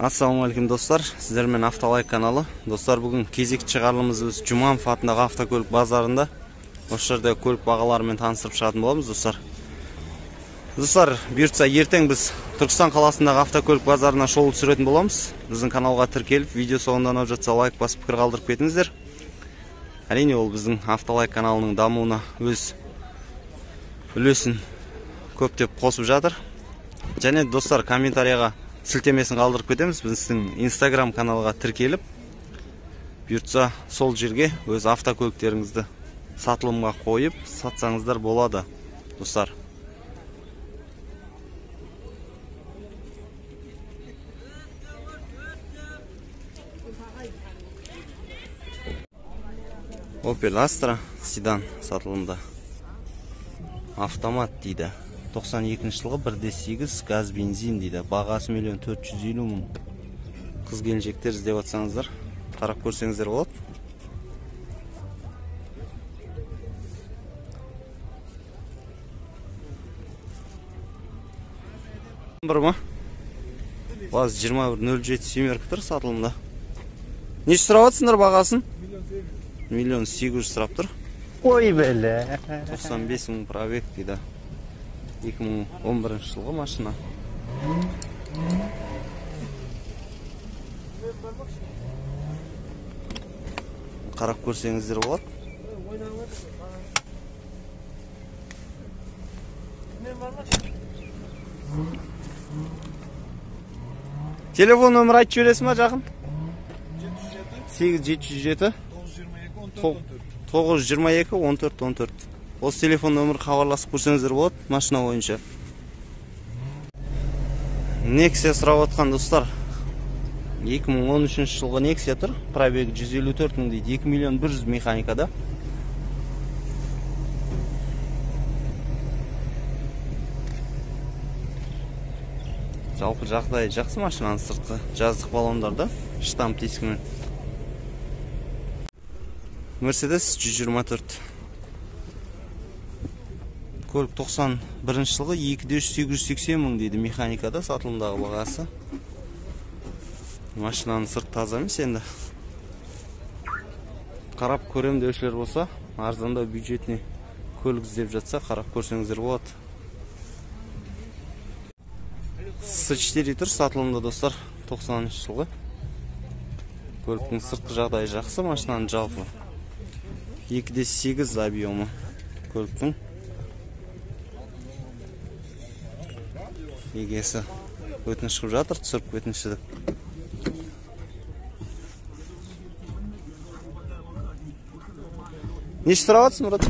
Ассалаумалейкум достар, сіздермен Автолайк каналы. Достар, бүгін кезекті шығарылымыз біз Жұманов атындағы автокөлік базарында. Осы жерде көлік бағаларымен таныстырып шығатын боламыз, достар. Достар, бұйыртса ертең біз Түркістан қаласындағы автокөлік базарына шолу түсіретін боламыз. Біздің каналға тіркеліп, видео соңында ұнап жатса лайк басып пікір қалдырып кетіңіздер. Әрине, ол біздің Автолайк каналының дамуына өз үлесін көптеп қосып жатыр. Және достар, комментарияға сілтемесін қалдырып кетеміз. Біздің Instagram каналға тіркеліп, бұйыртса сол жерге өз автокөліктеріңізді сатылымға қойып, сатсаңыздар болады, достар. Opel Astra седан сатылымда. Автомат дейді. 92 жылғы 1.8 газ бензин дейді. Бағасы 1.450 мың. Қыз келіншектер іздеп атсаңыздар, қарап көрсеңіздер болады. Бір ма? Баз 21.07 семеркі тұр сатылымда. Неше сұрап атсыңдар бағасын? 1.800.000 сұрап тұр. Ой бәле. 95 мың пробег дейді. 2011 жылғы машина. Қарап көрсеңіздер болады. Телефон нөмір айтып жібересің ма жақын? 8707 922 1414. Осы телефон нөмір хабарласып көрсеңіздер болады машина бойынша. Nexia сұрап отқан достар. 2013 жылғы Nexia тұр. Пробег 154 мың дейді. 2.100.000 механикада. Жалпы жағдайы жақсы машинаның сыртқы. Жаздық баллондарда штамп дискімен. Mercedes 124. Көлік 91 жылғы 2.880 мың дейді механикада сатылымдағы бағасы. Машинаның сырт таза емес енді. Қарап көрем деушілер болса, арзанда бюджетіне көлік іздеп жатса, қарап көрсеңіздер болады. S4 тұр сатылымда достар, 90 жылғы. Көліктің сыртқы жағдайы жақсы, машинаның жалпы 2.8 объемы көліктің. Егесі өтініш шығып жатыр, түсіріп өтініші. Неше сұрап атсың, Мұрат?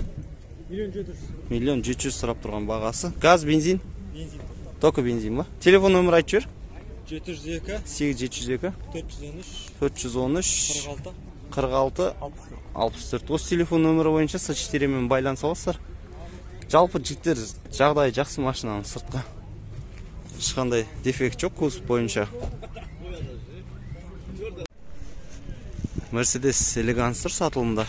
1.700.000 сұрап тұрған бағасы. Газ, бензин? Бензин. Только бензин ба? Телефон нөмір айтып жібер. 702 8702 413 46 64. Осы телефон нөмірі бойынша S4 мен байланыс аласыздар. Жалпы жігіттер жағдайы жақсы машинаның сыртқы. Ешқандай дефект жоқ кузов бойынша. Mercedes Elegance тұр сатылымда.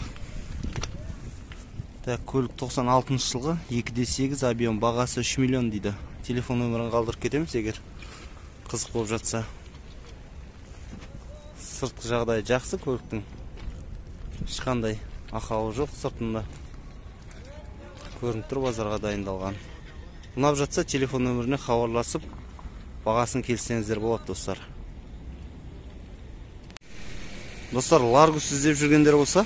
Көлік 96 жылғы 2.8 объем, бағасы 3 миллион дейді. Телефон нөмірін қалдырып кетеміз егер қызық болып жатса. Сыртқы жағдайы жақсы көліктің. Ешқандай ақауы жоқ сыртында. Көрініп тұр, базарға дайындалған. Ұнап жатса телефон нөміріне хабарласып бағасын келсеңіздер болады достар. Достар, Largus іздеп жүргендер болса,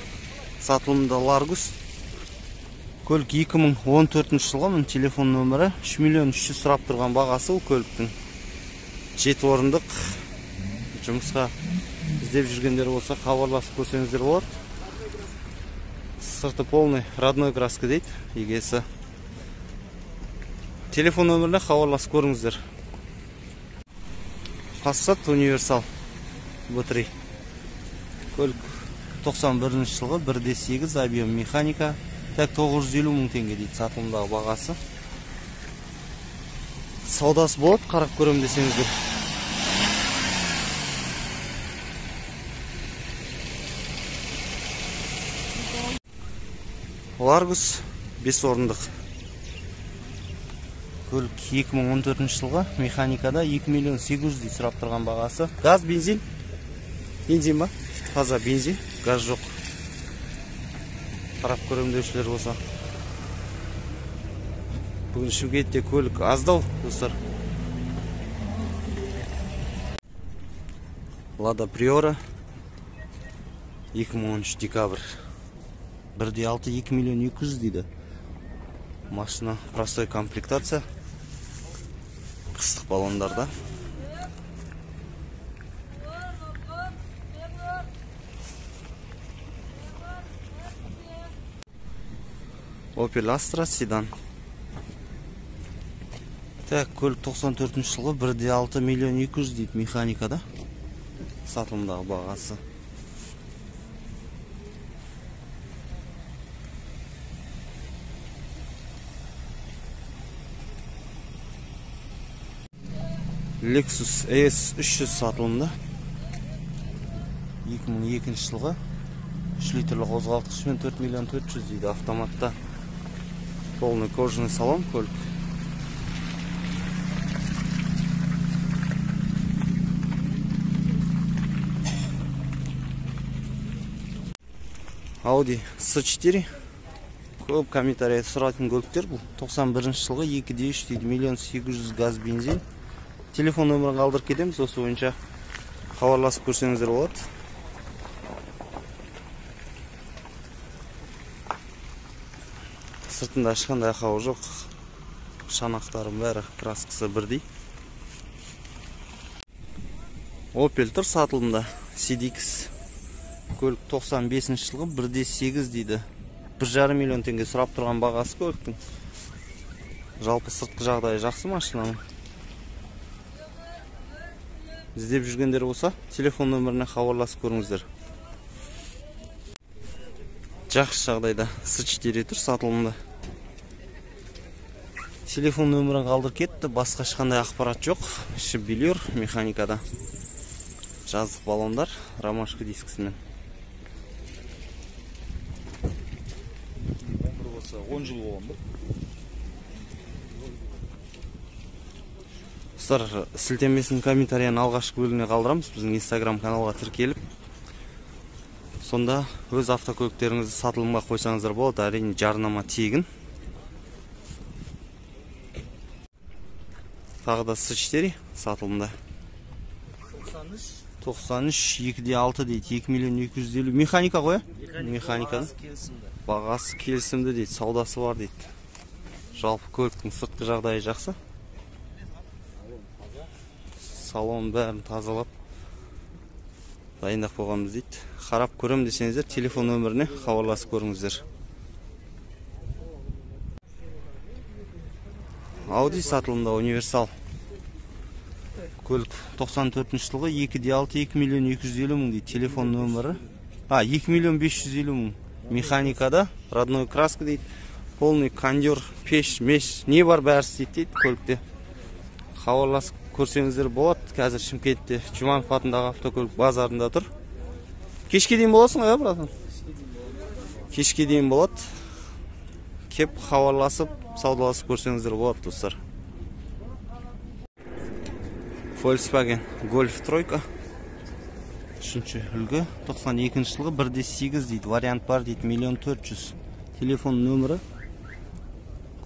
сатылымда Largus. Көлік 2014 жылғы, телефон нөмірі 3.300.000 сұрап тұрған бағасы ол көліктің. 7 орындық жұмысқа іздеп жүргендер болса, хабарласып көрсеңіздер болады. Сырты полный родной краска дейді, егесі. Телефон нөміріне хабарласып көріңіздер. Passat Universal B3. Көлік 91 жылғы 1.8 объем механика. 950 мың теңге дейді сатылымдағы бағасы. Саудасы болады, қарап көрем десеңіздер. Largus 5 орындық. Көлік 2014 жылғы механикада 2 миллион 800 дей сұрап тұрған бағасы. Газ, бензин? Бензин ба? Таза бензин, газ жоқ. Қарап көрімдеушілер болса. Бүгін Шымкентте көлік аздау, достар. Lada Priora 2013 декабрь. 1.6 2 миллион 200 дейді. Машина простой комплектация. Қыстық баллондарда. Opel Astra седан. Так, көлік 94 жылғы 1.6 миллион 200 дейді механикада. Сатылымдағы бағасы. Lexus ES 300 сатылымда. 2002 жылғы 3 литрлі қозғалтқышпен 4 миллион 400 дейді автоматта. Полный кожаный салон көлік. Audi S4. Көп комментария сұрайтын көліктер бұл. 91 жылғы 2.3 дейді, миллион 800 газ бензин. Телефон нөмірін қалдырып кетеміз, осы бойынша хабарласып көрсеңіздер болады. Сыртында ешқандай ақауы жоқ. Шанақтарым бәрі краскасы бірдей. Opel тұр сатылымда. CDX. Көлік 95 жылғы 1.8 дейді. 1,5 миллион теңге сұрап тұрған бағасы көліктің. Жалпы сыртқы жағдайы жақсы машинаның. Іздеп жүргендер болса, телефон нөміріне хабарласып көріңіздер. Жақсы жағдайда S4 тұр сатылымда. Телефон нөмірін қалдыр кетті, басқа ешқандай ақпарат жоқ. Іші билер механикада. Жаздық баллондар, ромашка дискісімен. 10 жыл болған ба? Достар, сілтемесінің комментарияны алғашқы бөлігіне қалдырамыз. Біздің Instagram каналға тіркеліп, сонда өз автокөліктеріңізді сатылымға қойсаңыздар болады. Әрине жарнама тегін. Тағы да S4 сатылымда. 93 2.6 дейді, 2 миллион 250. Механика қоя? Механика. Бағасы келісімді дейді, саудасы бар дейді. Жалпы көліктің сыртқы жағдайы жақсы. Салон бәрін тазалап дайындап қойғанбыз дейді. Қарап көрем десеңіздер, телефон нөміріне хабарласып көріңіздер. Audi сатылымда универсал. Көлік 94 жылғы 2.6 2 миллион 250 мың дейді. Телефон нөмірі. 2 миллион 550 мың. Механикада, родной краска дейді. Полный кондер, пеш, меш, не бар бәрі дейді көлікте. Хабарласып көрсеңіздер болады. Қазір Шымкентте Жұманов атындағы автокөлік базарында тұр. Кешке дейін боласың ғой, братан? Кешке дейін болады. Кеп хабарласып, саудаласып көрсеңіздер болады, достар. Volkswagen Golf 3. 3-ші үлгі. 92 жылғы 1.8 дейді. Вариант бар дейді. 1 400 000. Телефон нөмірі.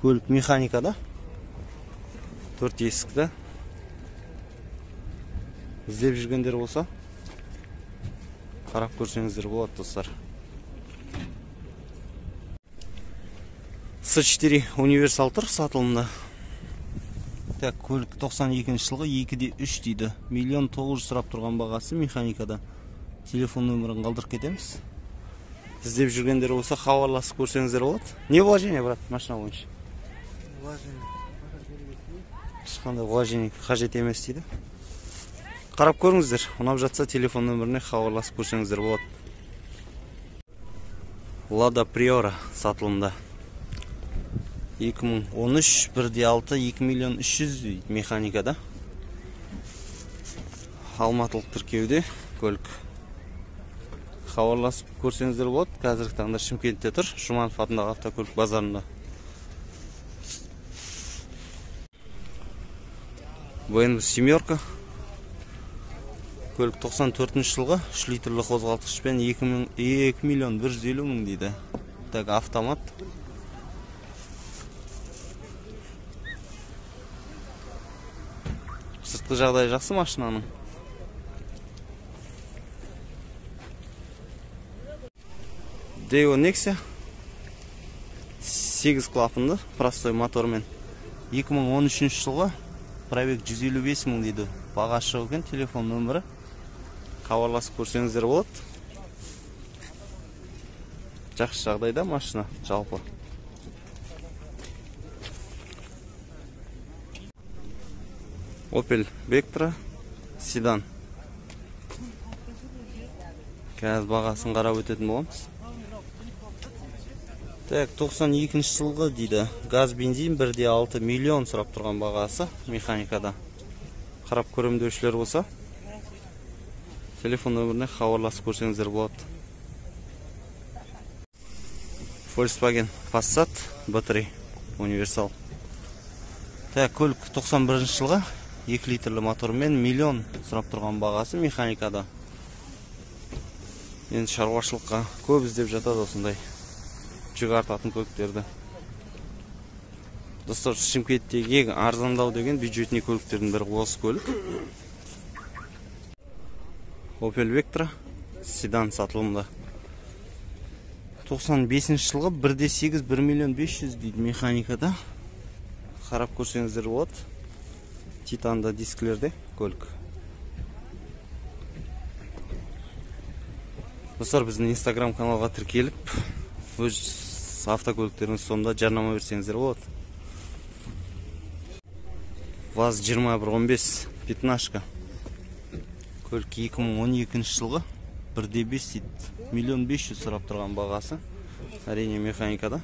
Көлік механикада. 4 есікті. Іздеп жүргендер болса, қарап көрсеңіздер болады, достар. S4 универсал тұр сатылымда. Так, көлік 92 жылғы 2.3 дейді. 1 900 000 сұрап тұрған бағасы механикада. Телефон нөмірін қалдырып кетеміз. Іздеп жүргендер болса, хабарласып көрсеңіздер болады. Не вложение, брат, машина бойынша? Ешқандай вложение қажет емес дейді. Қарап көріңіздер, ұнап жатса телефон нөміріне хабарласып көрсеңіздер болады. Lada Priora сатылымда. 2013 1.6 2 миллион 300 механикада. Алматылық тіркеуде көлік. Хабарласып көрсеңіздер болады. Қазіргі таңда Шымкентте тұр, Жұманов атындағы автокөлік базарында. BMW семерка. Көлік 94 жылғы 3 литрлі қозғалтқышпен 2 миллион 150 мың дейді. Так, автомат. Сыртқы жағдайы жақсы машинаның. Део Nexia 8 клапанды простой мотормен 2013 жылғы пробег 155 мың дейді. Баға шығып, телефон нөмірі. Хабарласып көрсеңіздер болады. Жақсы жағдайда машина жалпы. Opel Vectra седан. Қазір бағасын қарап өтетін боламыз. Так, 92 жылғы дейді. Газ бензин 1,6 миллион сұрап тұрған бағасы механикада. Қарап көрімдеушілер болса, телефон нөміріне хабарласып көрсеңіздер болады. Volkswagen Passat Battery универсал. Так, көлік 91 жылға 2 литрлі мотормен миллион сұрап тұрған бағасы механикада. Енді шаруашылыққа көп іздеп жатады осындай жүк артатын көліктерді. Достар, Шымкенттегі ең арзандау деген бюджетный көліктердің бірі осы көлік. Opel Vectra седан сатылымда. 95 жылғы 1,8 1 миллион 500 дейді механикада. Қарап көрсеңіздер болады. Титанда дисклерде көлік. Достар, біздің Instagram каналға тіркеліп, өз автокөліктеріңіз сонда жарнама берсеңіздер болады. ВАЗ 2115 пятнашка. Көлік 2012 жылғы 1,5 миллион 500 сұрап тұрған бағасы. Әрине механикада.